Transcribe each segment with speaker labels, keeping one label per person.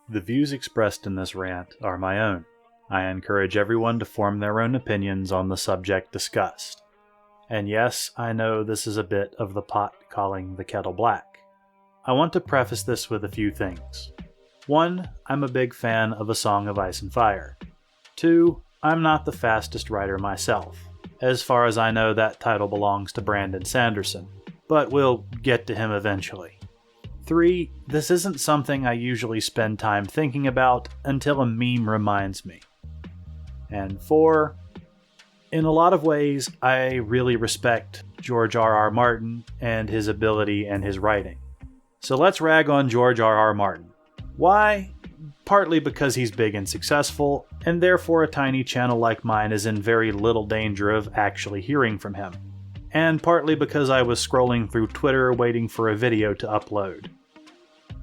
Speaker 1: The views expressed in this rant are my own. I encourage everyone to form their own opinions on the subject discussed. And yes, I know this is a bit of the pot calling the kettle black. I want to preface this with a few things. 1, I'm a big fan of A Song of Ice and Fire. 2, I'm not the fastest writer myself. As far as I know, that title belongs to Brandon Sanderson, but we'll get to him eventually. 3, this isn't something I usually spend time thinking about until a meme reminds me. And 4, in a lot of ways, I really respect George R.R. Martin and his ability and his writing. So let's rag on George R.R. Martin. Why? Partly because he's big and successful, and therefore a tiny channel like mine is in very little danger of actually hearing from him. And partly because I was scrolling through Twitter waiting for a video to upload.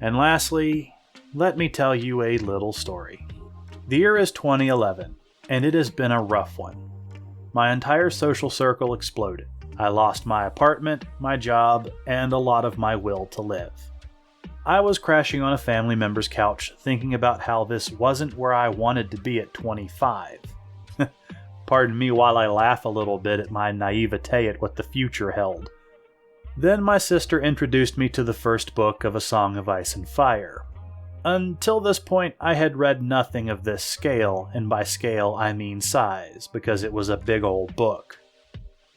Speaker 1: And lastly, let me tell you a little story. The year is 2011, and it has been a rough one. My entire social circle exploded. I lost my apartment, my job, and a lot of my will to live. I was crashing on a family member's couch thinking about how this wasn't where I wanted to be at 25. Pardon me while I laugh a little bit at my naivete at what the future held. Then my sister introduced me to the first book of A Song of Ice and Fire. Until this point, I had read nothing of this scale, and by scale I mean size, because it was a big old book.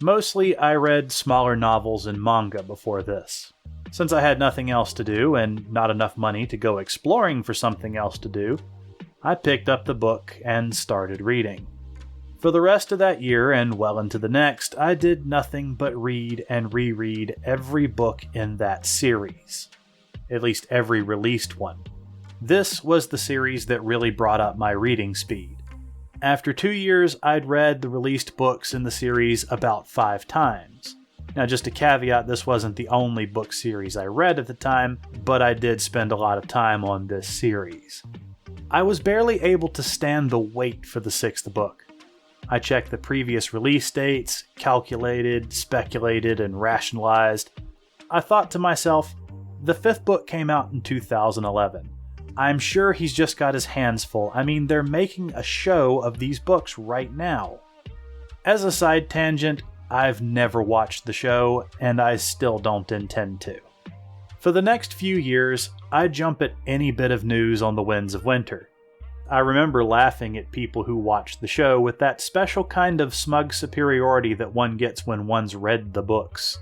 Speaker 1: Mostly I read smaller novels and manga before this. Since I had nothing else to do, and not enough money to go exploring for something else to do, I picked up the book and started reading. For the rest of that year and well into the next, I did nothing but read and reread every book in that series. At least every released one. This was the series that really brought up my reading speed. After 2 years, I'd read the released books in the series about 5 times. Now just a caveat, this wasn't the only book series I read at the time, but I did spend a lot of time on this series. I was barely able to stand the wait for the 6th book. I checked the previous release dates, calculated, speculated, and rationalized. I thought to myself, the 5th book came out in 2011. I'm sure he's just got his hands full. I mean, they're making a show of these books right now. As a side tangent, I've never watched the show, and I still don't intend to. For the next few years, I'd jump at any bit of news on the Winds of Winter. I remember laughing at people who watched the show with that special kind of smug superiority that one gets when one's read the books.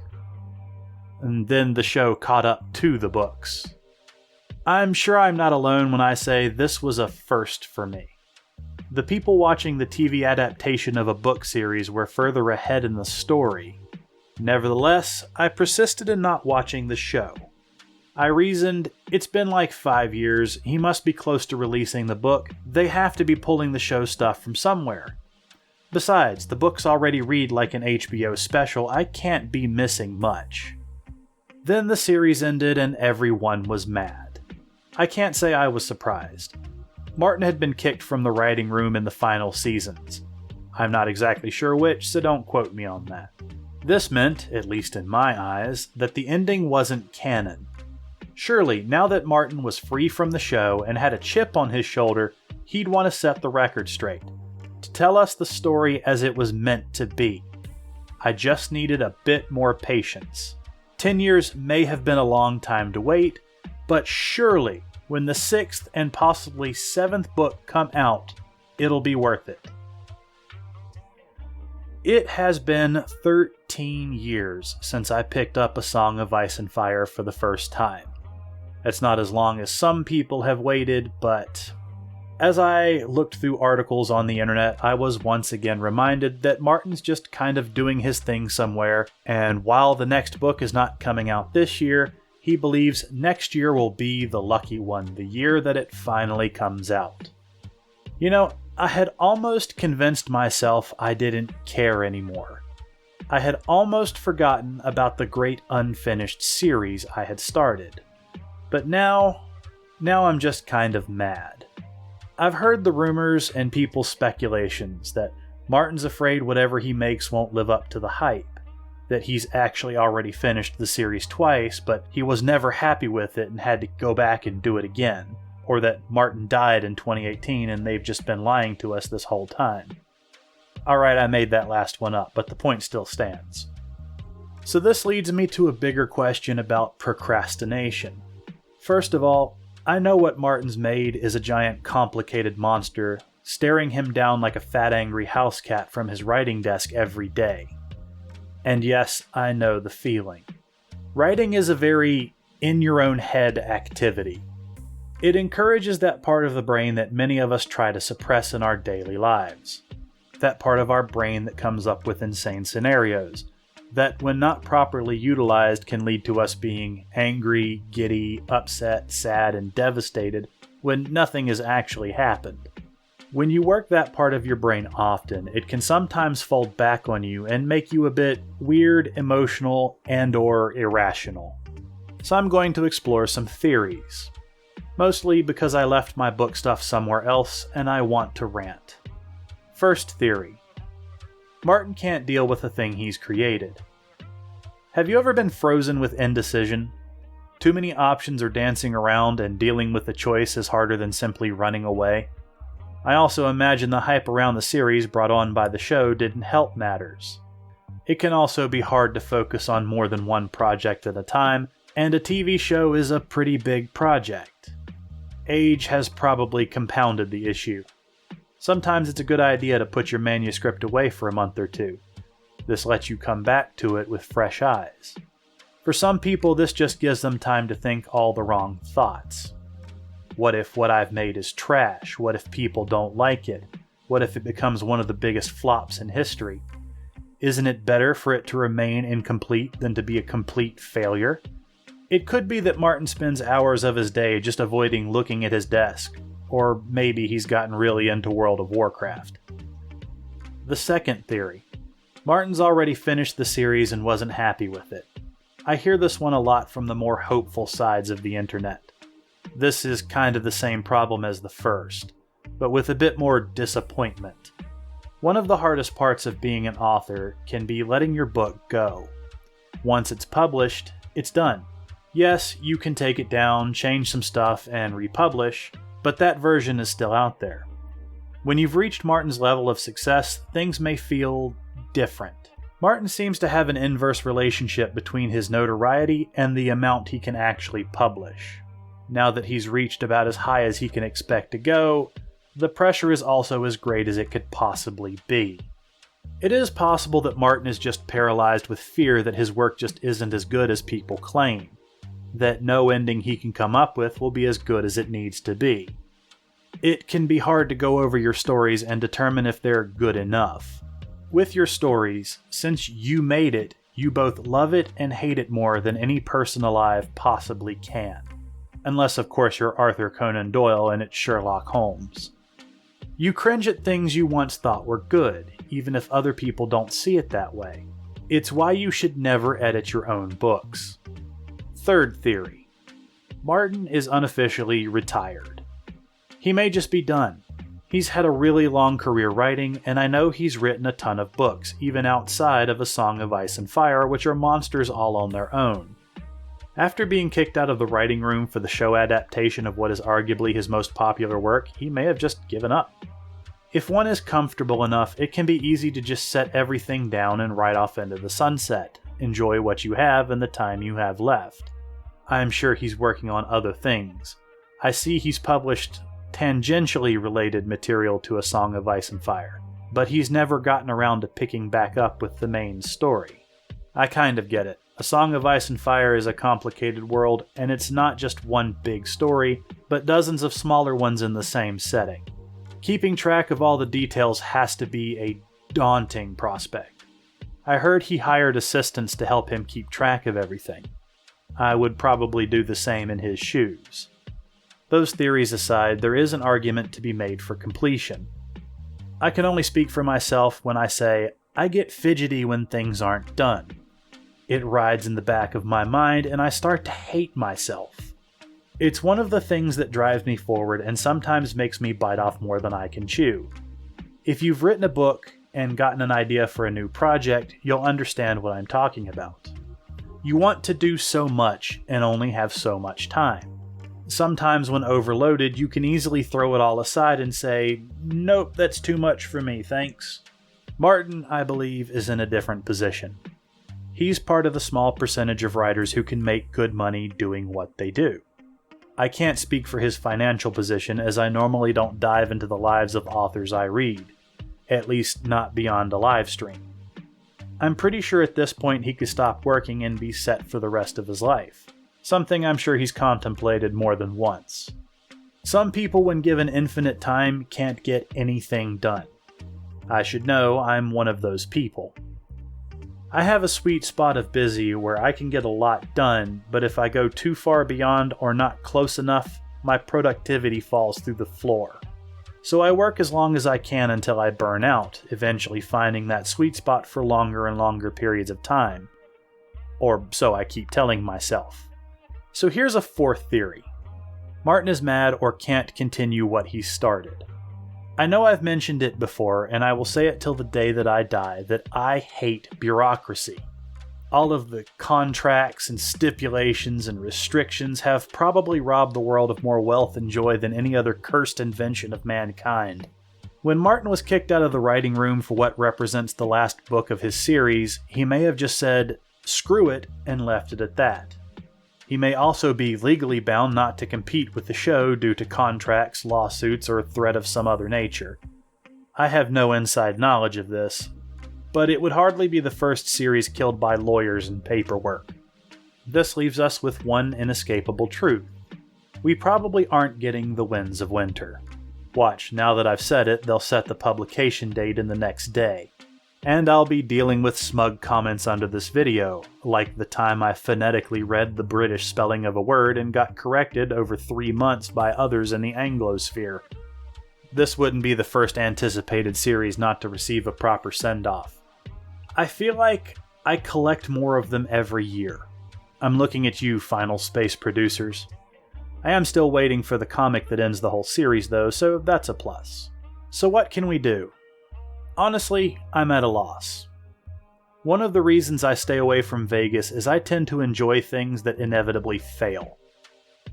Speaker 1: And then the show caught up to the books. I'm sure I'm not alone when I say this was a first for me. The people watching the TV adaptation of a book series were further ahead in the story. Nevertheless, I persisted in not watching the show. I reasoned, it's been like 5 years, he must be close to releasing the book, they have to be pulling the show stuff from somewhere. Besides, the books already read like an HBO special, I can't be missing much. Then the series ended and everyone was mad. I can't say I was surprised. Martin had been kicked from the writing room in the final seasons. I'm not exactly sure which, so don't quote me on that. This meant, at least in my eyes, that the ending wasn't canon. Surely, now that Martin was free from the show and had a chip on his shoulder, he'd want to set the record straight. To tell us the story as it was meant to be. I just needed a bit more patience. 10 years may have been a long time to wait, but surely, when the 6th and possibly 7th book come out, it'll be worth it. It has been 13 years since I picked up A Song of Ice and Fire for the first time. It's not as long as some people have waited, but as I looked through articles on the internet, I was once again reminded that Martin's just kind of doing his thing somewhere, and while the next book is not coming out this year, he believes next year will be the lucky one, the year that it finally comes out. You know, I had almost convinced myself I didn't care anymore. I had almost forgotten about the great unfinished series I had started. But now I'm just kind of mad. I've heard the rumors and people's speculations that Martin's afraid whatever he makes won't live up to the hype, that he's actually already finished the series twice, but he was never happy with it and had to go back and do it again. or that Martin died in 2018 and they've just been lying to us this whole time. Alright, I made that last one up, but the point still stands. So this leads me to a bigger question about procrastination. First of all, I know what Martin's made is a giant complicated monster staring him down like a fat angry house cat from his writing desk every day. And yes, I know the feeling. Writing is a very in-your-own-head activity. It encourages that part of the brain that many of us try to suppress in our daily lives. That part of our brain that comes up with insane scenarios, that when not properly utilized can lead to us being angry, giddy, upset, sad, and devastated when nothing has actually happened. When you work that part of your brain often, it can sometimes fold back on you and make you a bit weird, emotional, and/or irrational. So I'm going to explore some theories. Mostly because I left my book stuff somewhere else and I want to rant. First theory. Martin can't deal with the thing he's created. Have you ever been frozen with indecision? Too many options are dancing around and dealing with the choice is harder than simply running away. I also imagine the hype around the series brought on by the show didn't help matters. It can also be hard to focus on more than one project at a time, and a TV show is a pretty big project. Age has probably compounded the issue. Sometimes it's a good idea to put your manuscript away for a month or two. This lets you come back to it with fresh eyes. For some people, this just gives them time to think all the wrong thoughts. What if what I've made is trash? What if people don't like it? What if it becomes one of the biggest flops in history? Isn't it better for it to remain incomplete than to be a complete failure? It could be that Martin spends hours of his day just avoiding looking at his desk, or maybe he's gotten really into World of Warcraft. The second theory. Martin's already finished the series and wasn't happy with it. I hear this one a lot from the more hopeful sides of the internet. This is kind of the same problem as the first, but with a bit more disappointment. One of the hardest parts of being an author can be letting your book go. Once it's published, it's done. Yes, you can take it down, change some stuff, and republish, but that version is still out there. When you've reached Martin's level of success, things may feel different. Martin seems to have an inverse relationship between his notoriety and the amount he can actually publish. Now that he's reached about as high as he can expect to go, the pressure is also as great as it could possibly be. It is possible that Martin is just paralyzed with fear that his work just isn't as good as people claim, that no ending he can come up with will be as good as it needs to be. It can be hard to go over your stories and determine if they're good enough. With your stories, since you made it, you both love it and hate it more than any person alive possibly can. Unless, of course, you're Arthur Conan Doyle and it's Sherlock Holmes. You cringe at things you once thought were good, even if other people don't see it that way. It's why you should never edit your own books. Third theory. Martin is unofficially retired. He may just be done. He's had a really long career writing, and I know he's written a ton of books, even outside of A Song of Ice and Fire, which are monsters all on their own. After being kicked out of the writing room for the show adaptation of what is arguably his most popular work, he may have just given up. If one is comfortable enough, it can be easy to just set everything down and ride off into the sunset. Enjoy what you have and the time you have left. I'm sure he's working on other things. I see he's published tangentially related material to A Song of Ice and Fire, but he's never gotten around to picking back up with the main story. I kind of get it. A Song of Ice and Fire is a complicated world, and it's not just one big story, but dozens of smaller ones in the same setting. Keeping track of all the details has to be a daunting prospect. I heard he hired assistants to help him keep track of everything. I would probably do the same in his shoes. Those theories aside, there is an argument to be made for completion. I can only speak for myself when I say I get fidgety when things aren't done. It rides in the back of my mind and I start to hate myself. It's one of the things that drives me forward and sometimes makes me bite off more than I can chew. If you've written a book and gotten an idea for a new project, you'll understand what I'm talking about. You want to do so much and only have so much time. Sometimes when overloaded, you can easily throw it all aside and say, "Nope, that's too much for me, thanks." Martin, I believe, is in a different position. He's part of the small percentage of writers who can make good money doing what they do. I can't speak for his financial position, as I normally don't dive into the lives of authors I read, at least not beyond a live stream. I'm pretty sure at this point he could stop working and be set for the rest of his life, something I'm sure he's contemplated more than once. Some people, when given infinite time, can't get anything done. I should know I'm one of those people. I have a sweet spot of busy where I can get a lot done, but if I go too far beyond or not close enough, my productivity falls through the floor. So I work as long as I can until I burn out, eventually finding that sweet spot for longer and longer periods of time. Or so I keep telling myself. So here's a fourth theory. Martin is mad or can't continue what he started. I know I've mentioned it before, and I will say it till the day that I die, that I hate bureaucracy. All of the contracts and stipulations and restrictions have probably robbed the world of more wealth and joy than any other cursed invention of mankind. When Martin was kicked out of the writing room for what represents the last book of his series, he may have just said, "Screw it," and left it at that. He may also be legally bound not to compete with the show due to contracts, lawsuits, or threat of some other nature. I have no inside knowledge of this, but it would hardly be the first series killed by lawyers and paperwork. This leaves us with one inescapable truth. We probably aren't getting The Winds of Winter. Watch, now that I've said it, they'll set the publication date in the next day. And I'll be dealing with smug comments under this video, like the time I phonetically read the British spelling of a word and got corrected over 3 months by others in the Anglosphere. This wouldn't be the first anticipated series not to receive a proper send-off. I feel like I collect more of them every year. I'm looking at you, Final Space producers. I am still waiting for the comic that ends the whole series though, so that's a plus. So what can we do? Honestly, I'm at a loss. One of the reasons I stay away from Vegas is I tend to enjoy things that inevitably fail.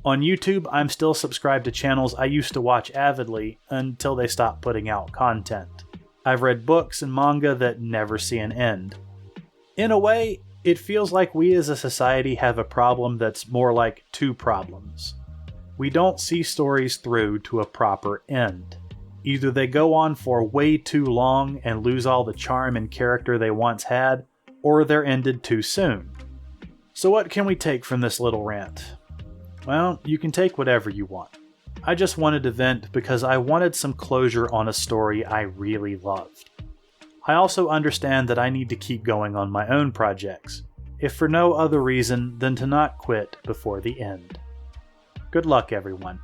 Speaker 1: On YouTube, I'm still subscribed to channels I used to watch avidly until they stopped putting out content. I've read books and manga that never see an end. In a way, it feels like we as a society have a problem that's more like two problems. We don't see stories through to a proper end. Either they go on for way too long and lose all the charm and character they once had, or they're ended too soon. So what can we take from this little rant? Well, you can take whatever you want. I just wanted to vent because I wanted some closure on a story I really loved. I also understand that I need to keep going on my own projects, if for no other reason than to not quit before the end. Good luck, everyone.